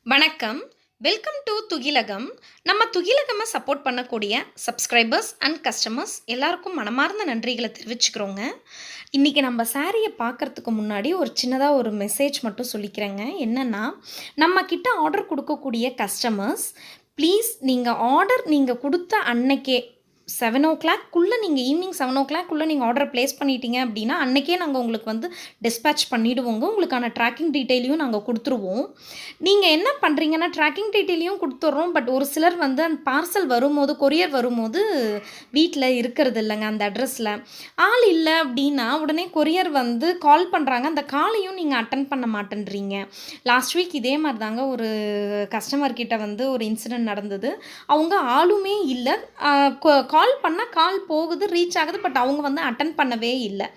வணக்கம். Welcome to Thugilagam. நம்ம துகிலகம சப்போர்ட் பண்ணக்கூடிய சப்ஸ்கிரைபர்ஸ் அண்ட் கஸ்டமர்ஸ் எல்லாருக்கும் மனமார்ந்த நன்றிகளை தெரிவிச்சுக்கிறோங்க. இன்றைக்கி நம்ம சாரியை பார்க்குறதுக்கு முன்னாடி ஒரு சின்னதாக ஒரு மெசேஜ் மட்டும் சொல்லிக்கிறேங்க. என்னென்னா, நம்ம கிட்ட ஆர்டர் கொடுக்கக்கூடிய கஸ்டமர்ஸ் ப்ளீஸ் நீங்கள் கொடுத்த அன்னைக்கே 7:00க்குள்ளே நீங்கள் ஈவினிங் 7:00க்குள்ளே நீங்கள் ஆர்டர் ப்ளேஸ் பண்ணிட்டீங்க அப்படின்னா, அன்றைக்கே நாங்கள் உங்களுக்கு வந்து டிஸ்பேட்ச் பண்ணிவிடுவோங்க. உங்களுக்கான ட்ராக்கிங் டீட்டெயிலையும் நாங்கள் கொடுத்துருவோம். நீங்கள் என்ன பண்ணுறீங்கன்னா, ட்ராக்கிங் டீட்டெயிலையும் கொடுத்துட்றோம். பட் ஒரு சிலர் வந்து அந்த பார்சல் வரும்போது, கொரியர் வரும்போது வீட்டில் இருக்கிறது இல்லைங்க அந்த அட்ரஸில். ஆள் இல்லை அப்படின்னா உடனே கொரியர் வந்து கால் பண்ணுறாங்க. அந்த காலையும் நீங்கள் அட்டன் பண்ண மாட்டேன்றீங்க. லாஸ்ட் வீக் இதே மாதிரி தாங்க ஒரு கஸ்டமர் கிட்ட வந்து ஒரு இன்சிடென்ட் நடந்தது. அவங்க ஆளுமே இல்லை. கால் பண்ணால் கால் போகுது, ரீச் ஆகுது. பட் அவங்க வந்து அட்டன் பண்ணவே இல்லை.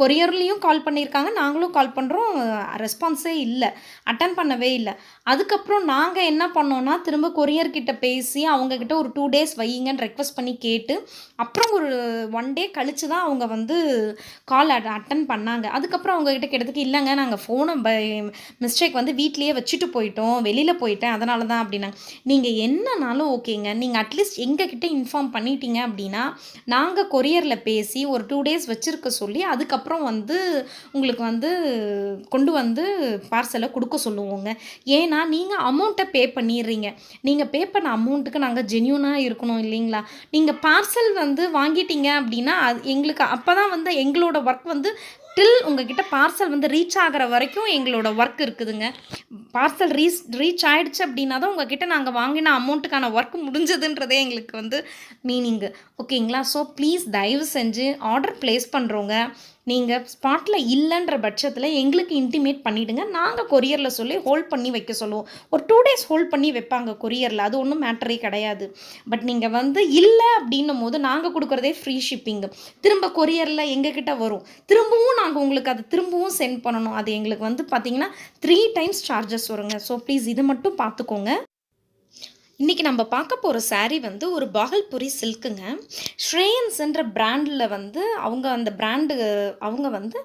கொரியர்லேயும் கால் பண்ணியிருக்காங்க, நாங்களும் கால் பண்ணுறோம், ரெஸ்பான்ஸே இல்லை, அட்டன் பண்ணவே இல்லை. அதுக்கப்புறம் நாங்கள் என்ன பண்ணோன்னா, திரும்ப கொரியர்கிட்ட பேசி அவங்கக்கிட்ட ஒரு 2 days வையுங்கன்னு ரெக்வஸ்ட் பண்ணி கேட்டு, அப்புறம் ஒரு 1 day கழித்து தான் அவங்க வந்து கால் அட்டன் பண்ணாங்க. அதுக்கப்புறம் அவங்கக்கிட்ட கேட்டதுக்கு, இல்லைங்க நாங்கள் ஃபோனை மிஸ்டேக் வந்து வீட்லேயே வச்சுட்டு போயிட்டோம், வெளியில் போயிட்டேன், அதனால தான் அப்படின்னாங்க. நீங்கள் என்னன்னாலும் ஓகேங்க, நீங்கள் அட்லீஸ்ட் எங்ககிட்ட இன்ஃபார்ம் பண்ணிட்டீங்க அப்படின்னா நாங்கள் கொரியரில் பேசி ஒரு 2 days வச்சுருக்க சொல்லி அதுக்கப்புறம் வந்து உங்களுக்கு வந்து கொண்டு வந்து பார்சலை கொடுக்க சொல்லுவோங்க. ஏன்னா நீங்கள் அமௌண்ட்டை பே பண்ணிடுறீங்க. நீங்கள் பே பண்ண அமௌண்ட்டுக்கு நாங்கள் ஜென்யூனாக இருக்கணும் இல்லைங்களா? நீங்கள் பார்சல் வந்து வாங்கிட்டீங்க அப்படின்னா அது எங்களுக்கு அப்போ தான் வந்து எங்களோட ஒர்க் வந்து உங்ககிட்ட பார்சல் வந்து ரீச் ஆகிற வரைக்கும் எங்களோட ஒர்க் இருக்குதுங்க. பார்சல் ரீச் ஆகிடுச்சு அப்படின்னா தான் உங்ககிட்ட நாங்கள் வாங்கின அமௌண்ட்டுக்கான ஒர்க் முடிஞ்சதுன்றதே எங்களுக்கு வந்து மீனிங்கு. ஓகேங்களா? ஸோ ப்ளீஸ் தயவு செஞ்சு ஆர்டர் ப்ளேஸ் பண்ணுறவங்க நீங்கள் ஸ்பாட்டில் இல்லைன்ற பட்சத்தில் எங்களுக்கு இன்டிமேட் பண்ணிவிடுங்க. நாங்கள் கொரியரில் சொல்லி ஹோல்ட் பண்ணி வைக்க சொல்லுவோம். ஒரு 2 days ஹோல்ட் பண்ணி வைப்பாங்க கொரியரில், அது ஒன்றும் மேட்டரே கிடையாது. பட் நீங்கள் வந்து இல்லை அப்படின்னும் போது நாங்கள் கொடுக்குறதே ஃப்ரீ ஷிப்பிங்கு. திரும்ப கொரியரில் எங்ககிட்ட வரும், திரும்பவும் நாங்கள் உங்களுக்கு அதை திரும்பவும் சென்ட் பண்ணணும். அது எங்களுக்கு வந்து பார்த்திங்கன்னா 3 times சார்ஜஸ் வருங்க. ஸோ ப்ளீஸ் இது மட்டும் பார்த்துக்கோங்க. இன்றைக்கி நம்ம பார்க்க போகிற சாரீ வந்து ஒரு பாகல்புரி சில்க்குங்க. ஸ்ரேயன்ஸ்ன்ற பிராண்டில் வந்து அவங்க வந்து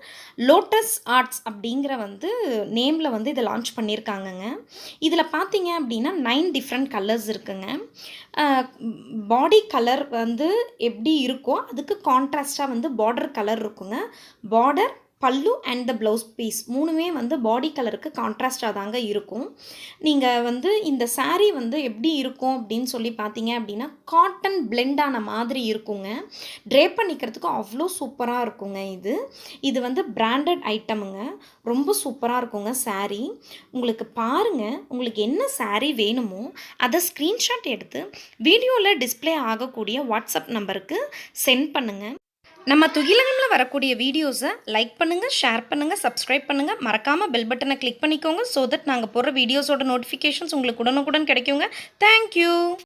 லோட்டஸ் ஆர்ட்ஸ் அப்படிங்கிற வந்து நேமில் வந்து இதை லான்ச் பண்ணியிருக்காங்கங்க. இதில் பார்த்தீங்க அப்படின்னா 9 டிஃப்ரெண்ட் கலர்ஸ் இருக்குங்க. பாடி கலர் வந்து எப்படி இருக்கோ அதுக்கு கான்ட்ராஸ்டாக வந்து பார்டர் கலர் இருக்குங்க. பார்டர், பல்லு அண்ட் த ப்ளவுஸ் பீஸ் 3மே வந்து பாடி கலருக்கு கான்ட்ராஸ்டாக தாங்க இருக்கும். நீங்கள் வந்து இந்த சாரீ வந்து எப்படி இருக்கும் அப்படின்னு சொல்லி பார்த்தீங்க அப்படின்னா காட்டன் பிளெண்டான மாதிரி இருக்குங்க. ட்ரேப் பண்ணிக்கிறதுக்கு அவ்வளோ சூப்பராக இருக்குங்க. இது வந்து பிராண்டட் ஐட்டமுங்க. ரொம்ப சூப்பராக இருக்குங்க சாரீ. உங்களுக்கு பாருங்கள், உங்களுக்கு என்ன சாரீ வேணுமோ அதை ஸ்க்ரீன்ஷாட் எடுத்து வீடியோவில் டிஸ்பிளே ஆகக்கூடிய வாட்ஸ்அப் நம்பருக்கு சென்ட் பண்ணுங்கள். நம்ம துகிலகம்ல வரக்கூடிய வீடியோஸை லைக் பண்ணுங்கள், ஷேர் பண்ணுங்கள், சப்ஸ்கிரைப் பண்ணுங்கள். மறக்காமல் பெல் பட்டனை கிளிக் பண்ணிக்கோங்க. ஸோ தட் நாங்கள் போடுற வீடியோஸோட நோட்டிஃபிகேஷன்ஸ் உங்களுக்கு உடனுக்குடன் கிடைக்குங்க. தேங்க்யூ.